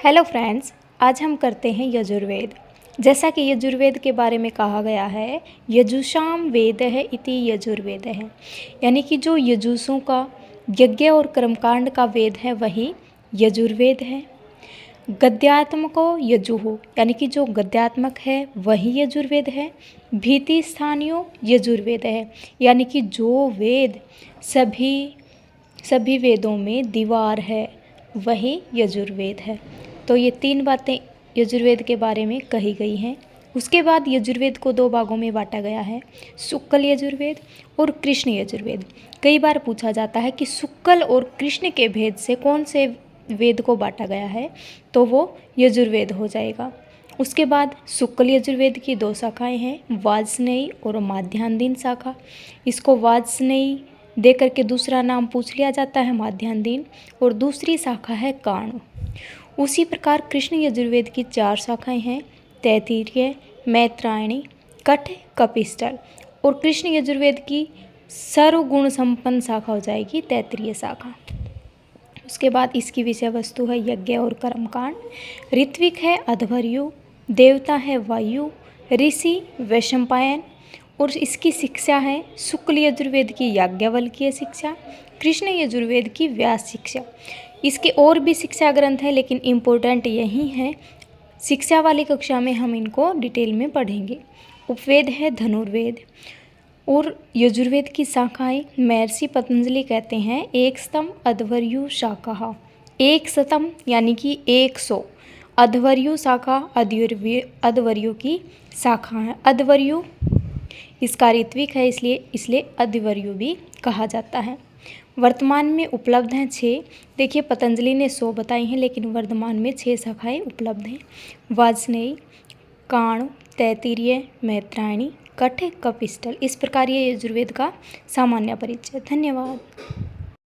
Hello friends, आज हम करते हैं यजुर्वेद। जैसा कि यजुर्वेद के बारे में कहा गया है, यजुषाम वेद है इति यजुर्वेद है, यानी कि जो यजुषों का यज्ञ और कर्मकांड का वेद है वही यजुर्वेद है। गद्यात्मको यजुः, यानी कि जो गद्यात्मक है वही यजुर्वेद है। भीति स्थानीय यजुर्वेद है, यानी कि जो वेद सभी वेदों में दीवार है वही यजुर्वेद है। तो ये तीन बातें यजुर्वेद के बारे में कही गई हैं। उसके बाद यजुर्वेद को दो भागों में बांटा गया है, शुक्ल यजुर्वेद और कृष्ण यजुर्वेद। कई बार पूछा जाता है कि शुक्ल और कृष्ण के भेद से कौन से वेद को बांटा गया है, तो वो यजुर्वेद हो जाएगा। उसके बाद शुक्ल यजुर्वेद की दो शाखाएं हैं, वाजस्नेयी और माध्यान्ह शाखा। इसको वाजस्नेयी दे करके दूसरा नाम पूछ लिया जाता है माध्यान्ह, और दूसरी शाखा है काण। उसी प्रकार कृष्ण यजुर्वेद की चार शाखाएं हैं, तैत्तिरीय, मैत्रायणी, कठ, कपिस्टल। और कृष्ण यजुर्वेद की सर्वगुण संपन्न शाखा हो जाएगी तैत्तिरीय शाखा। उसके बाद इसकी विषय वस्तु है यज्ञ और कर्मकांड। ऋत्विक है अध्वर्यु, देवता है वायु, ऋषि वैशंपायन। और इसकी शिक्षा है शुक्ल यजुर्वेद की याज्ञवल्क्य शिक्षा, कृष्ण यजुर्वेद की व्यास शिक्षा। इसके और भी शिक्षा ग्रंथ हैं, लेकिन इम्पोर्टेंट यही है। शिक्षा वाली कक्षा में हम इनको डिटेल में पढ़ेंगे। उपवेद है धनुर्वेद। और यजुर्वेद की शाखाएं महर्षि पतंजलि कहते हैं एक स्तम अध्वर्यु शाखा, एक शतम यानी कि 100। अध्वर्यु शाखा अध्वर्यु की शाखा है। अध्वर्यु इसका ऋत्विक है, इसलिए अध्वर्यु भी कहा जाता है। वर्तमान में उपलब्ध हैं 6। देखिए पतंजलि ने 100 बताई हैं, लेकिन वर्तमान में 6 शाखाएं उपलब्ध हैं, वाजस्नेयी, काण, तैत्तिरीय, मैत्रायणी, कठ, कपिस्टल। इस प्रकार ये यजुर्वेद का सामान्य परिचय। धन्यवाद।